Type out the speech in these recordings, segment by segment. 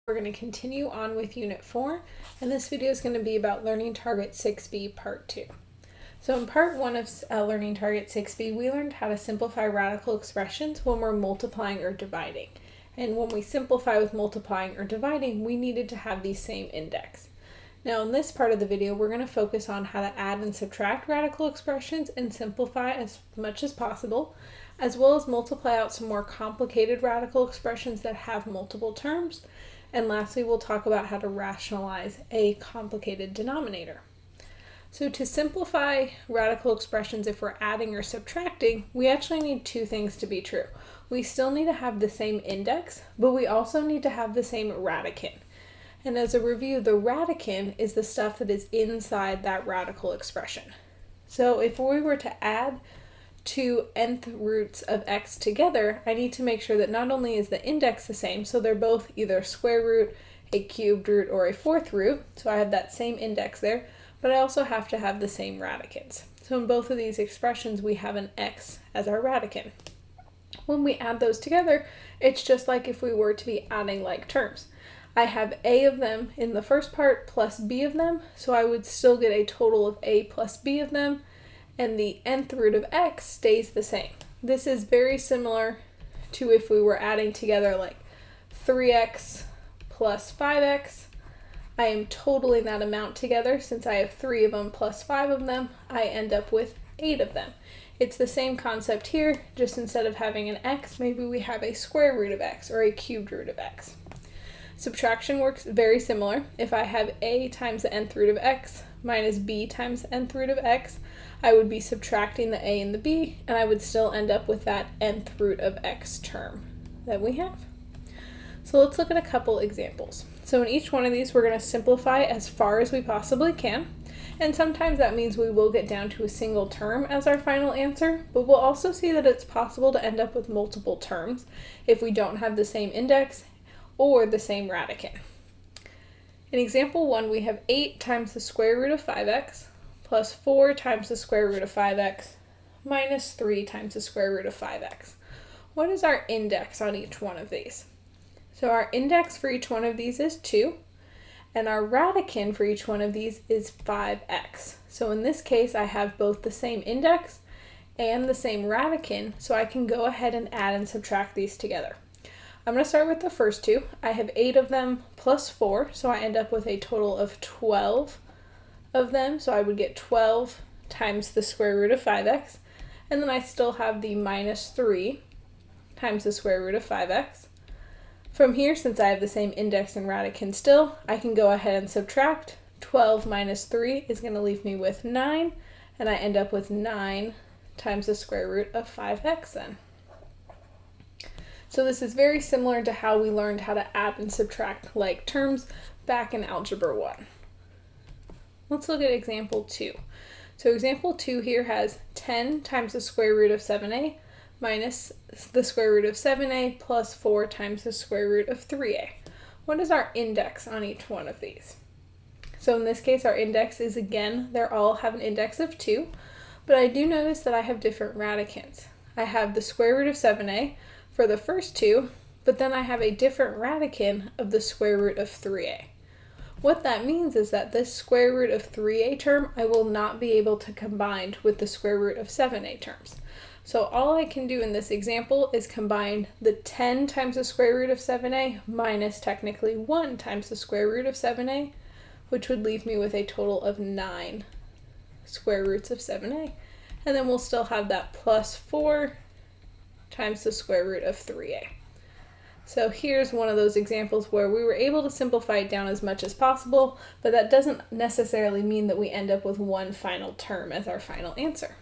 We're going to continue on with Unit 4, and this video is going to be about Learning Target 6b, Part 2. So in Part 1 of Learning Target 6b, we learned how to simplify radical expressions when we're multiplying or dividing. And when we simplify with multiplying or dividing, we needed to have the same index. Now in this part of the video, we're going to focus on how to add and subtract radical expressions and simplify as much as possible, as well as multiply out some more complicated radical expressions that have multiple terms. And lastly, we'll talk about how to rationalize a complicated denominator. So to simplify radical expressions, if we're adding or subtracting, we actually need two things to be true. We still need to have the same index, but we also need to have the same radicand. And as a review, the radicand is the stuff that is inside that radical expression. So if we were to add two nth roots of x together, I need to make sure that not only is the index the same, so they're both either square root, a cubed root, or a fourth root, so I have that same index there, but I also have to have the same radicands. So in both of these expressions, we have an x as our radicand. When we add those together, it's just like if we were to be adding like terms. I have a of them in the first part plus b of them, so I would still get a total of a plus b of them, and the nth root of x stays the same. This is very similar to if we were adding together like 3x plus 5x. I am totaling that amount together. Since I have 3 of them plus 5 of them, I end up with 8 of them. It's the same concept here, just instead of having an x, maybe we have a square root of x or a cubed root of x. Subtraction works very similar. If I have a times the nth root of x minus b times the nth root of x, I would be subtracting the a and the b, and I would still end up with that nth root of x term that we have. So let's look at a couple examples. So in each one of these, we're going to simplify as far as we possibly can, and sometimes that means we will get down to a single term as our final answer, but we'll also see that it's possible to end up with multiple terms if we don't have the same index or the same radicand. In example 1, we have 8 times the square root of 5x plus 4 times the square root of 5x minus 3 times the square root of 5x. What is our index on each one of these? So our index for each one of these is 2, and our radicand for each one of these is 5x. So in this case, I have both the same index and the same radicand, so I can go ahead and add and subtract these together. I'm going to start with the first two. I have 8 of them plus 4, so I end up with a total of 12 of them. So I would get 12 times the square root of 5x. And then I still have the minus 3 times the square root of 5x. From here, since I have the same index and radicand still, I can go ahead and subtract. 12 minus 3 is going to leave me with 9, and I end up with 9 times the square root of 5x then. So this is very similar to how we learned how to add and subtract like terms back in Algebra 1. Let's look at example 2. So example 2 here has 10 times the square root of 7a minus the square root of 7a plus 4 times the square root of 3a. What is our index on each one of these? So in this case, our index is, again, they all have an index of 2, but I do notice that I have different radicands. I have the square root of 7a for the first two, but then I have a different radicand of the square root of 3a. What that means is that this square root of 3a term I will not be able to combine with the square root of 7a terms. So all I can do in this example is combine the 10 times the square root of 7a minus technically 1 times the square root of 7a, which would leave me with a total of 9 square roots of 7a. And then we'll still have that plus 4 times the square root of 3a. So here's one of those examples where we were able to simplify it down as much as possible, but that doesn't necessarily mean that we end up with one final term as our final answer.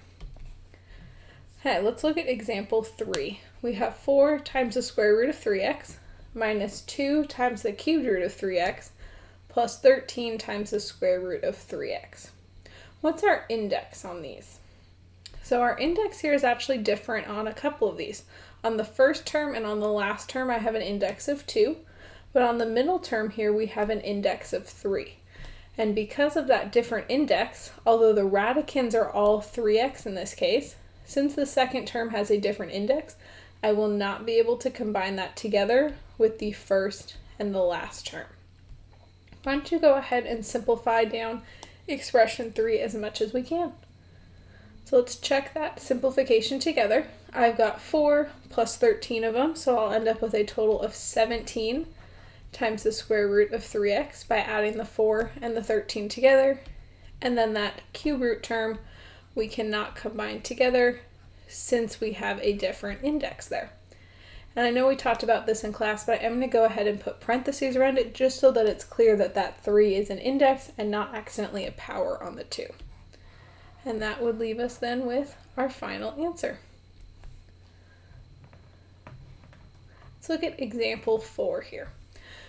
Okay, let's look at example 3. We have 4 times the square root of 3x minus 2 times the cubed root of 3x plus 13 times the square root of 3x. What's our index on these? So our index here is actually different on a couple of these. On the first term and on the last term, I have an index of 2, but on the middle term here, we have an index of 3. And because of that different index, although the radicands are all 3x in this case, since the second term has a different index, I will not be able to combine that together with the first and the last term. Why don't you go ahead and simplify down expression 3 as much as we can. So let's check that simplification together. I've got 4 plus 13 of them, so I'll end up with a total of 17 times the square root of 3x by adding the 4 and the 13 together. And then that cube root term we cannot combine together since we have a different index there. And I know we talked about this in class, but I'm going to go ahead and put parentheses around it just so that it's clear that that 3 is an index and not accidentally a power on the 2. And that would leave us then with our final answer. Let's look at example 4 here.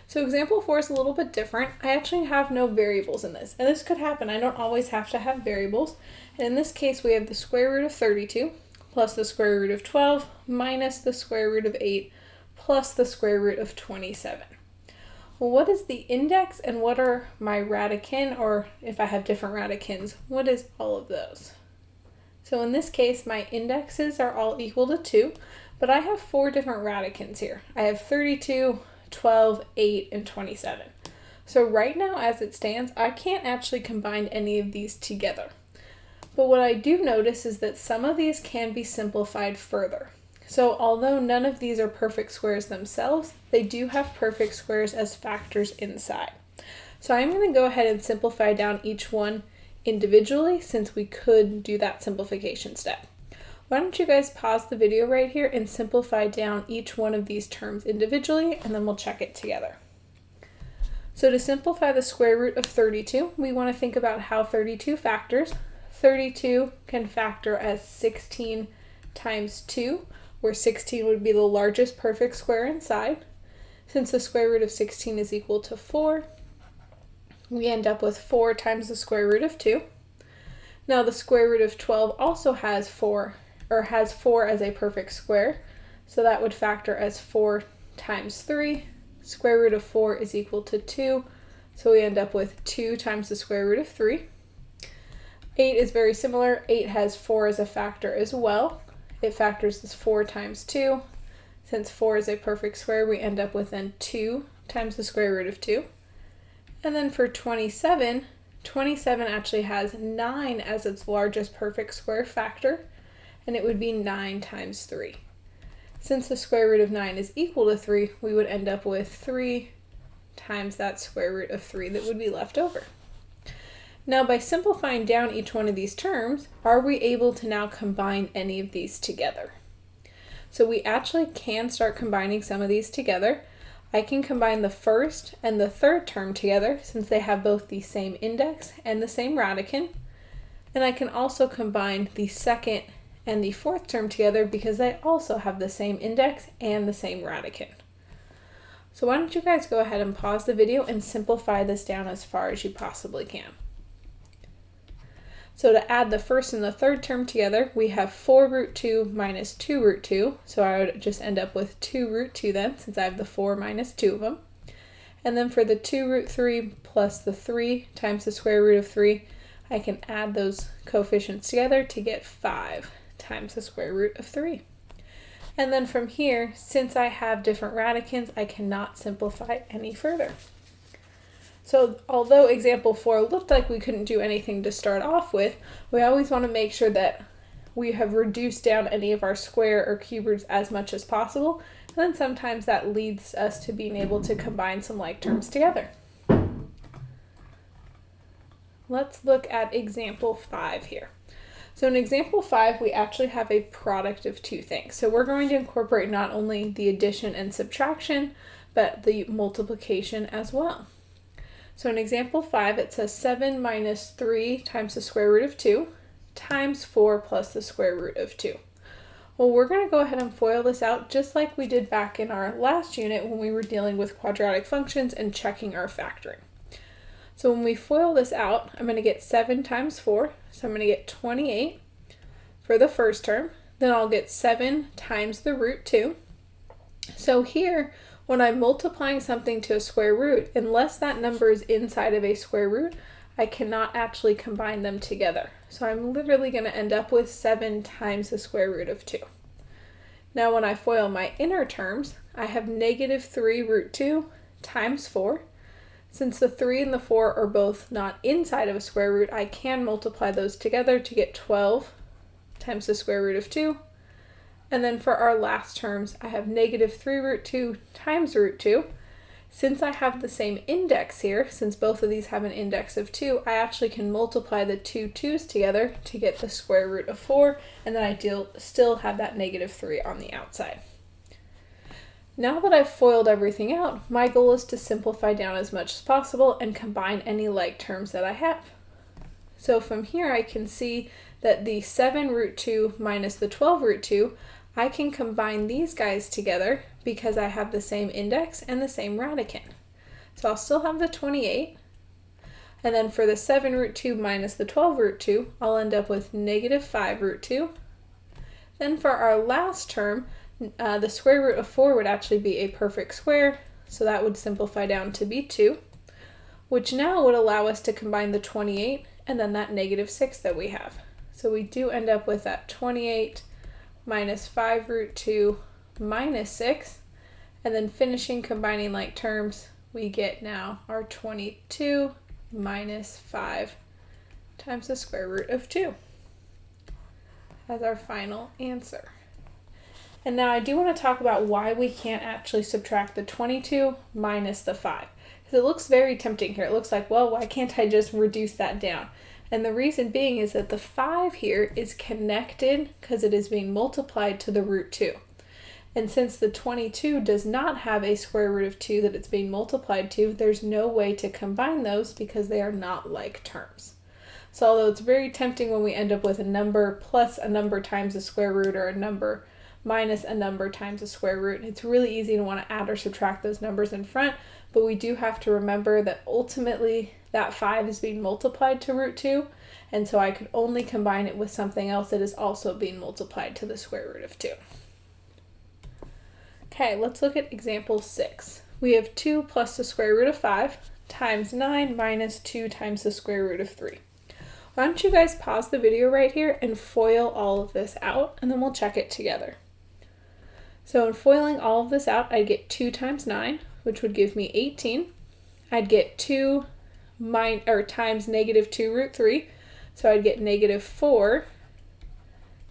So example 4 is a little bit different. I actually have no variables in this, and this could happen. I don't always have to have variables. And in this case, we have the square root of 32 plus the square root of 12 minus the square root of 8 plus the square root of 27. Well, what is the index and what are my radican, or if I have different radicans, what is all of those? So in this case, my indexes are all equal to 2, but I have 4 different radicans here. I have 32, 12, 8, and 27. So right now, as it stands, I can't actually combine any of these together. But what I do notice is that some of these can be simplified further. So although none of these are perfect squares themselves, they do have perfect squares as factors inside. So I'm going to go ahead and simplify down each one individually since we could do that simplification step. Why don't you guys pause the video right here and simplify down each one of these terms individually, and then we'll check it together. So to simplify the square root of 32, we want to think about how 32 factors. 32 can factor as 16 times 2, where 16 would be the largest perfect square inside. Since the square root of 16 is equal to 4, we end up with 4 times the square root of 2. Now the square root of 12 also has 4 as a perfect square, so that would factor as 4 times 3. Square root of 4 is equal to 2, so we end up with 2 times the square root of 3. 8 is very similar. 8 has 4 as a factor as well. It factors as 4 times 2. Since 4 is a perfect square, we end up with then 2 times the square root of 2. And then for 27, 27 actually has 9 as its largest perfect square factor, and it would be 9 times 3. Since the square root of 9 is equal to 3, we would end up with 3 times that square root of 3 that would be left over. Now by simplifying down each one of these terms, are we able to now combine any of these together? So we actually can start combining some of these together. I can combine the first and the third term together since they have both the same index and the same radican. And I can also combine the second and the fourth term together because they also have the same index and the same radican. So why don't you guys go ahead and pause the video and simplify this down as far as you possibly can. So to add the first and the third term together, we have 4 root 2 minus 2 root 2. So I would just end up with 2 root 2 then, since I have the 4 minus 2 of them. And then for the 2 root 3 plus the 3 times the square root of 3, I can add those coefficients together to get 5 times the square root of 3. And then from here, since I have different radicans, I cannot simplify any further. So although example 4 looked like we couldn't do anything to start off with, we always want to make sure that we have reduced down any of our square or cube roots as much as possible, and then sometimes that leads us to being able to combine some like terms together. Let's look at example 5 here. So in example 5, we actually have a product of two things. So we're going to incorporate not only the addition and subtraction, but the multiplication as well. So in example 5, it says 7 minus 3 times the square root of 2 times 4 plus the square root of 2. Well, we're going to go ahead and FOIL this out just like we did back in our last unit when we were dealing with quadratic functions and checking our factoring. So when we FOIL this out, I'm going to get 7 times 4, so I'm going to get 28 for the first term. Then I'll get 7 times the root 2. So here, when I'm multiplying something to a square root, unless that number is inside of a square root, I cannot actually combine them together. So I'm literally going to end up with 7 times the square root of 2. Now when I FOIL my inner terms, I have negative 3 root 2, times 4. Since the 3 and the 4 are both not inside of a square root, I can multiply those together to get 12 times the square root of 2. And then for our last terms, I have negative 3 root 2 times root 2. Since I have the same index here, since both of these have an index of 2, I actually can multiply the two 2's together to get the square root of 4, and then I still have that negative 3 on the outside. Now that I've FOILed everything out, my goal is to simplify down as much as possible and combine any like terms that I have. So from here I can see that the 7 root 2 minus the 12 root 2, I can combine these guys together because I have the same index and the same radicand. So I'll still have the 28, and then for the 7 root 2 minus the 12 root 2, I'll end up with negative 5 root 2. Then for our last term, the square root of 4 would actually be a perfect square, so that would simplify down to be 2, which now would allow us to combine the 28 and then that negative 6 that we have. So we do end up with that 28 minus 5 root 2 minus 6, and then finishing combining like terms, we get now our 22 minus 5 times the square root of 2 as our final answer. And now I do want to talk about why we can't actually subtract the 22 minus the 5. Because it looks very tempting here. It looks like, well, why can't I just reduce that down? And the reason being is that the 5 here is connected because it is being multiplied to the root 2. And since the 22 does not have a square root of 2 that it's being multiplied to, there's no way to combine those because they are not like terms. So although it's very tempting when we end up with a number plus a number times a square root, or a number minus a number times a square root, it's really easy to want to add or subtract those numbers in front, but we do have to remember that ultimately that 5 is being multiplied to root 2, and so I could only combine it with something else that is also being multiplied to the square root of 2. Okay, let's look at example 6. We have 2 plus the square root of 5 times 9 minus 2 times the square root of 3. Why don't you guys pause the video right here and FOIL all of this out, and then we'll check it together. So in FOILing all of this out, I'd get 2 times 9, which would give me 18. I'd get 2 times negative 2 root 3, so I'd get negative 4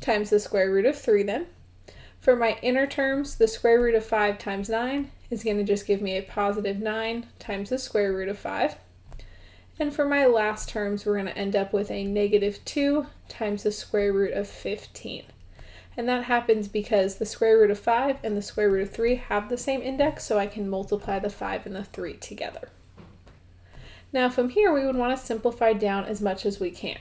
times the square root of 3 then. For my inner terms, the square root of 5 times 9 is going to just give me a positive 9 times the square root of 5. And for my last terms, we're going to end up with a negative 2 times the square root of 15. And that happens because the square root of 5 and the square root of 3 have the same index, so I can multiply the 5 and the 3 together. Now from here, we would want to simplify down as much as we can.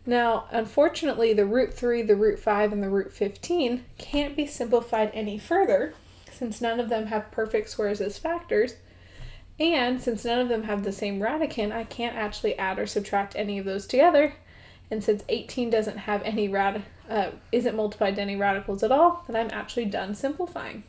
Now, unfortunately, the root 3, the root 5, and the root 15 can't be simplified any further, since none of them have perfect squares as factors, and since none of them have the same radicand, I can't actually add or subtract any of those together. And since 18 doesn't have any isn't multiplied to any radicals at all, then I'm actually done simplifying.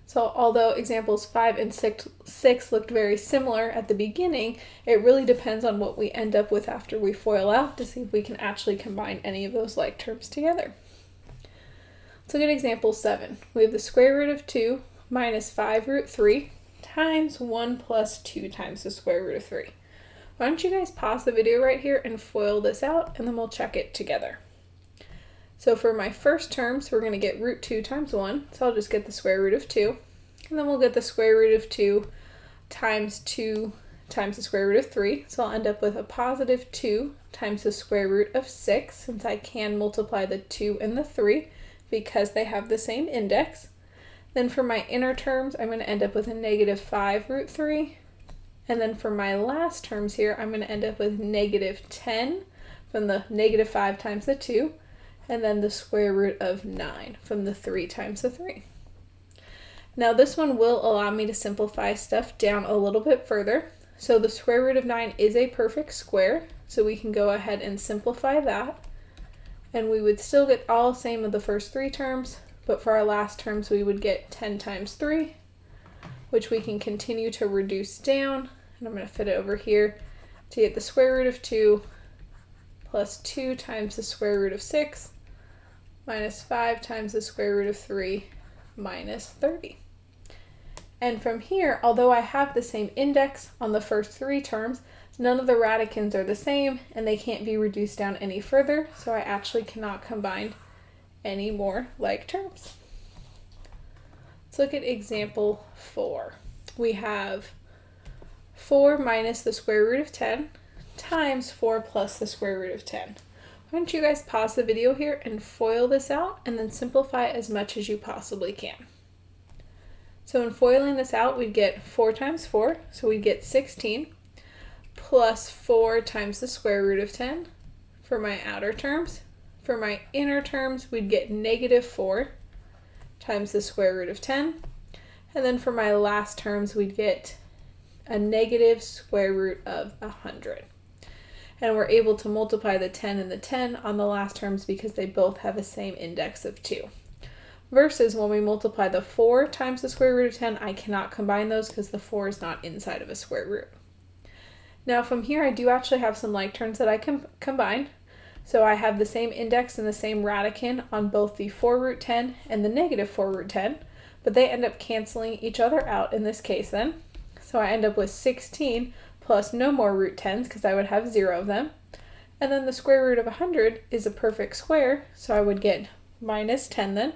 So although examples 5 and 6 looked very similar at the beginning, it really depends on what we end up with after we FOIL out to see if we can actually combine any of those like terms together. Let's look at example 7. We have the square root of 2 minus 5 root 3 times 1 plus 2 times the square root of 3. Why don't you guys pause the video right here and FOIL this out, and then we'll check it together. So for my first terms, we're going to get root 2 times 1, so I'll just get the square root of 2, and then we'll get the square root of 2 times the square root of 3, so I'll end up with a positive 2 times the square root of 6, since I can multiply the 2 and the 3 because they have the same index. Then for my inner terms, I'm going to end up with a negative 5 root 3, and then for my last terms here, I'm going to end up with negative 10 from the negative 5 times the 2, and then the square root of 9 from the 3 times the 3. Now this one will allow me to simplify stuff down a little bit further. So the square root of 9 is a perfect square, so we can go ahead and simplify that. And we would still get all same of the first 3 terms, but for our last terms we would get 10 times 3, which we can continue to reduce down. And I'm going to fit it over here to get the square root of 2 plus 2 times the square root of 6 minus 5 times the square root of 3 minus 30. And from here, although I have the same index on the first three terms, none of the radicans are the same and they can't be reduced down any further, so I actually cannot combine any more like terms. Let's look at example 4. We have 4 minus the square root of 10 times 4 plus the square root of 10. Why don't you guys pause the video here and FOIL this out and then simplify as much as you possibly can. So in FOILing this out, we'd get 4 times 4, so we'd get 16, plus 4 times the square root of 10 for my outer terms. For my inner terms, we'd get negative 4 times the square root of 10. And then for my last terms, we'd get a negative square root of 100. And we're able to multiply the 10 and the 10 on the last terms because they both have the same index of 2. Versus when we multiply the 4 times the square root of 10, I cannot combine those because the 4 is not inside of a square root. Now from here, I do actually have some like terms that I can combine. So I have the same index and the same radicand on both the 4 root 10 and the negative 4 root 10, but they end up canceling each other out in this case then. So I end up with 16 plus no more root 10s because I would have 0 of them. And then the square root of 100 is a perfect square, so I would get minus 10 then.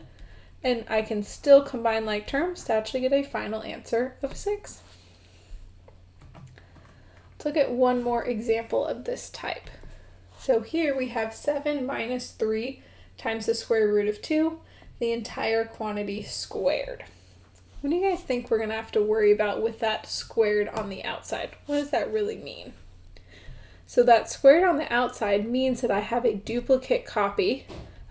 And I can still combine like terms to actually get a final answer of 6. Let's look at one more example of this type. So here we have 7 minus 3 times the square root of 2, the entire quantity squared. What do you guys think we're going to have to worry about with that squared on the outside? What does that really mean? So that squared on the outside means that I have a duplicate copy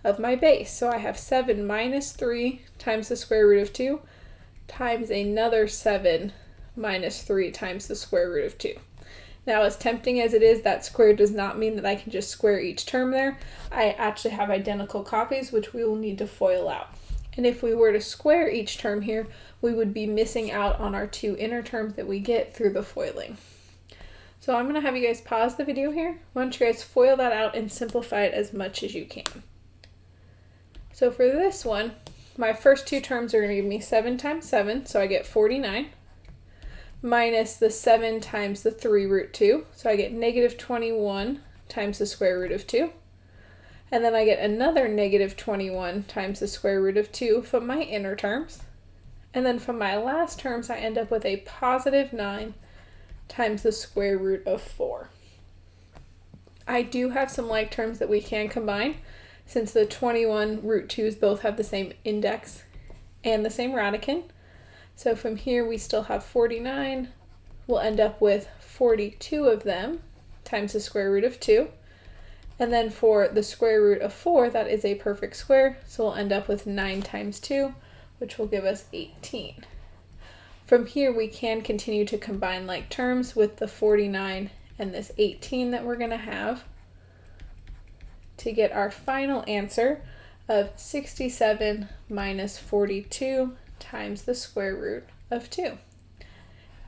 of my base. So I have 7 minus 3 times the square root of 2 times another 7 minus 3 times the square root of 2. Now, as tempting as it is, that square does not mean that I can just square each term there. I actually have identical copies, which we will need to FOIL out. And if we were to square each term here, we would be missing out on our 2 inner terms that we get through the FOILing. So I'm going to have you guys pause the video here. Why don't you guys FOIL that out and simplify it as much as you can. So for this one, my first 2 terms are going to give me 7 times 7, so I get 49, minus the 7 times the 3 root 2, so I get negative 21 times the square root of 2. And then I get another negative 21 times the square root of 2 from my inner terms. And then from my last terms, I end up with a positive 9 times the square root of 4. I do have some like terms that we can combine, since the 21 root 2's both have the same index and the same radicand. So from here, we still have 49. We'll end up with 42 of them times the square root of 2. And then for the square root of 4, that is a perfect square, so we'll end up with 9 times 2, which will give us 18. From here, we can continue to combine like terms with the 49 and this 18 that we're going to have to get our final answer of 67 minus 42 times the square root of 2.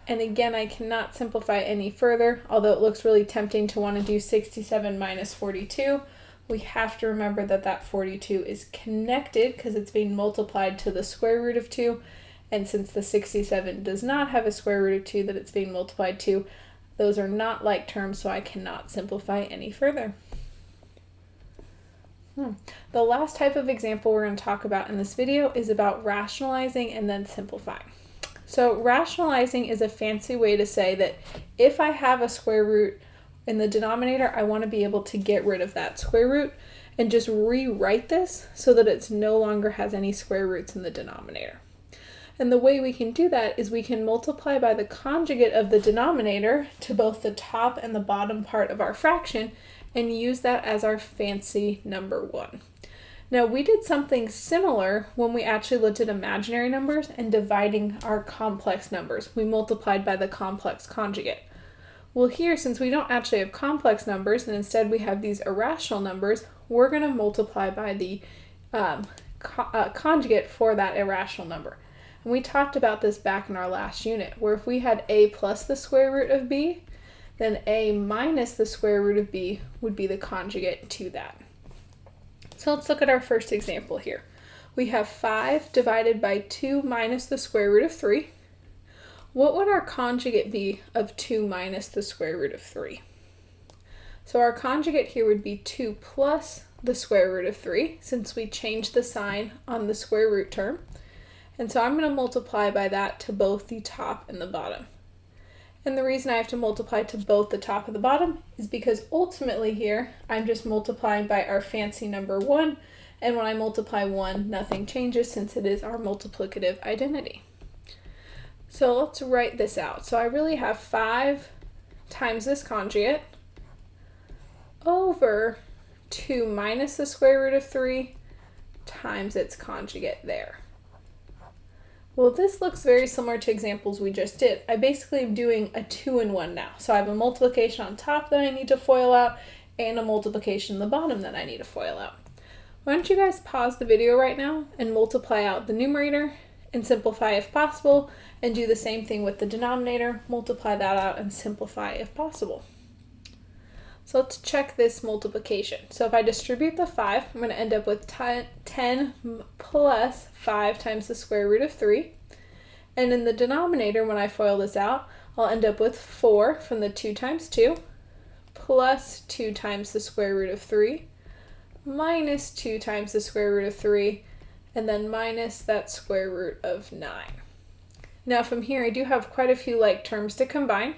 And again, I cannot simplify any further, although it looks really tempting to want to do 67 minus 42. We have to remember that that 42 is connected because it's being multiplied to the square root of 2. And since the 67 does not have a square root of 2 that it's being multiplied to, those are not like terms, so I cannot simplify any further. The last type of example we're going to talk about in this video is about rationalizing and then simplifying. So rationalizing is a fancy way to say that if I have a square root in the denominator, I want to be able to get rid of that square root and just rewrite this so that it no longer has any square roots in the denominator. And the way we can do that is we can multiply by the conjugate of the denominator to both the top and the bottom part of our fraction and use that as our fancy number 1. Now, we did something similar when we actually looked at imaginary numbers and dividing our complex numbers. We multiplied by the complex conjugate. Well, here, since we don't actually have complex numbers and instead we have these irrational numbers, we're going to multiply by the conjugate for that irrational number. And we talked about this back in our last unit, where if we had a plus the square root of b, then a minus the square root of b would be the conjugate to that. So let's look at our first example here. We have 5 divided by 2 minus the square root of 3. what would our conjugate be of 2 minus the square root of 3? So our conjugate here would be 2 plus the square root of 3, since we changed the sign on the square root term. And so I'm going to multiply by that to both the top and the bottom. And the reason I have to multiply to both the top and the bottom is because ultimately here, I'm just multiplying by our fancy number 1. And when I multiply 1, nothing changes since it is our multiplicative identity. So let's write this out. So I really have 5 times this conjugate over 2 minus the square root of 3 times its conjugate there. Well, this looks very similar to examples we just did. I basically am doing a 2-in-1 now. So I have a multiplication on top that I need to FOIL out and a multiplication on the bottom that I need to FOIL out. Why don't you guys pause the video right now and multiply out the numerator and simplify if possible, and do the same thing with the denominator, multiply that out and simplify if possible. So let's check this multiplication. So if I distribute the 5, I'm going to end up with 10 plus 5 times the square root of 3. And in the denominator, when I FOIL this out, I'll end up with 4 from the 2 times 2, plus 2 times the square root of 3, minus 2 times the square root of 3, and then minus that square root of 9. Now from here, I do have quite a few like terms to combine.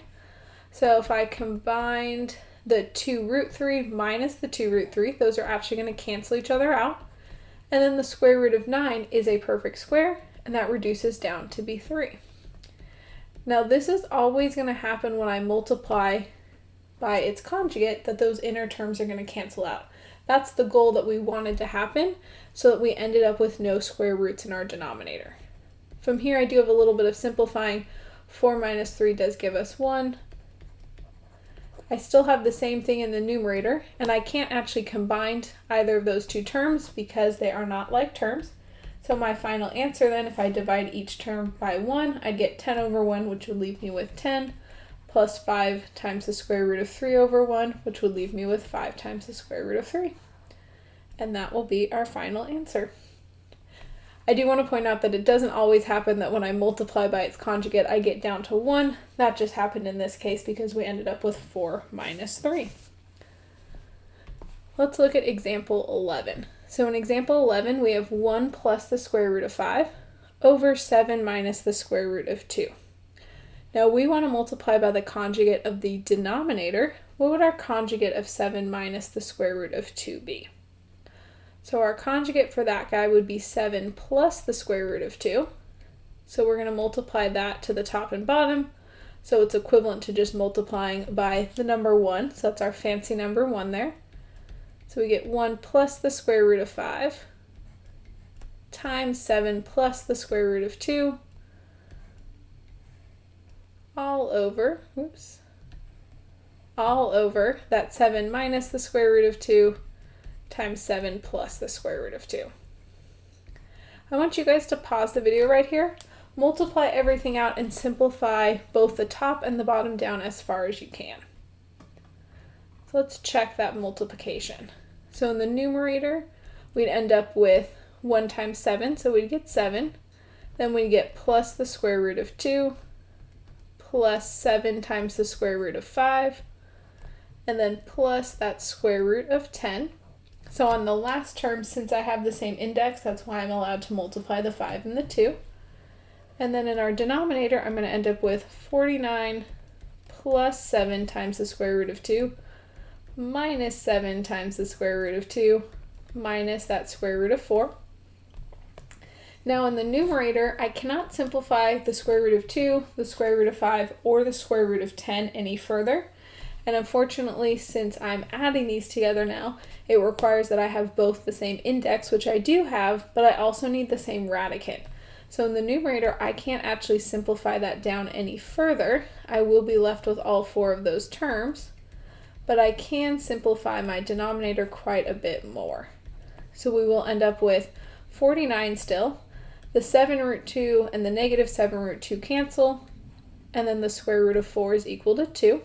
So if I combined the 2 root 3 minus the 2 root 3, those are actually going to cancel each other out. And then the square root of 9 is a perfect square, and that reduces down to be 3. Now this is always going to happen when I multiply by its conjugate, that those inner terms are going to cancel out. That's the goal that we wanted to happen, so that we ended up with no square roots in our denominator. From here, I do have a little bit of simplifying. 4 minus 3 does give us 1. I still have the same thing in the numerator, and I can't actually combine either of those two terms because they are not like terms. So my final answer then, if I divide each term by 1, I'd get 10 over 1, which would leave me with 10, plus 5 times the square root of 3 over 1, which would leave me with 5 times the square root of 3. And that will be our final answer. I do want to point out that it doesn't always happen that when I multiply by its conjugate, I get down to 1. That just happened in this case because we ended up with 4 minus 3. Let's look at example 11. So in example 11, we have 1 plus the square root of 5 over 7 minus the square root of 2. Now we want to multiply by the conjugate of the denominator. What would our conjugate of 7 minus the square root of 2 be? So our conjugate for that guy would be 7 plus the square root of 2. So we're going to multiply that to the top and bottom. So it's equivalent to just multiplying by the number 1. So that's our fancy number 1 there. So we get 1 plus the square root of 5 times 7 plus the square root of 2 all over that 7 minus the square root of 2 times 7 plus the square root of 2. I want you guys to pause the video right here, multiply everything out, and simplify both the top and the bottom down as far as you can. So let's check that multiplication. So in the numerator, we'd end up with 1 times 7, so we'd get 7. Then we'd get plus the square root of 2, plus 7 times the square root of 5, and then plus that square root of 10. So on the last term, since I have the same index, that's why I'm allowed to multiply the 5 and the 2. And then in our denominator, I'm going to end up with 49 plus 7 times the square root of 2 minus 7 times the square root of 2 minus that square root of 4. Now in the numerator, I cannot simplify the square root of 2, the square root of 5, or the square root of 10 any further. And unfortunately, since I'm adding these together now, it requires that I have both the same index, which I do have, but I also need the same radicand. So in the numerator, I can't actually simplify that down any further. I will be left with all 4 of those terms, but I can simplify my denominator quite a bit more. So we will end up with 49 still. The 7 root 2 and the negative 7 root 2 cancel, and then the square root of 4 is equal to 2.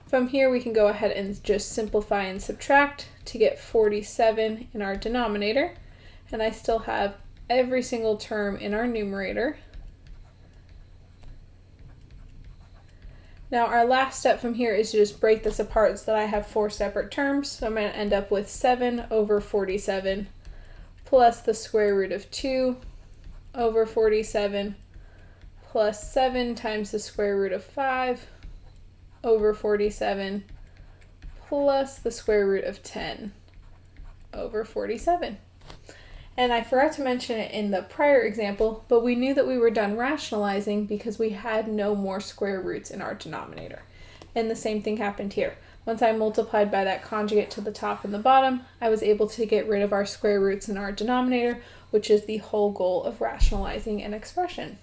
From here, we can go ahead and just simplify and subtract to get 47 in our denominator, and I still have every single term in our numerator Now our last step from here is to just break this apart so that I have 4 separate terms. So I'm going to end up with 7 over 47 plus the square root of 2 over 47 plus 7 times the square root of 5 over 47 plus the square root of 10 over 47. And I forgot to mention it in the prior example, but we knew that we were done rationalizing because we had no more square roots in our denominator. And the same thing happened here. Once I multiplied by that conjugate to the top and the bottom, I was able to get rid of our square roots in our denominator, which is the whole goal of rationalizing an expression.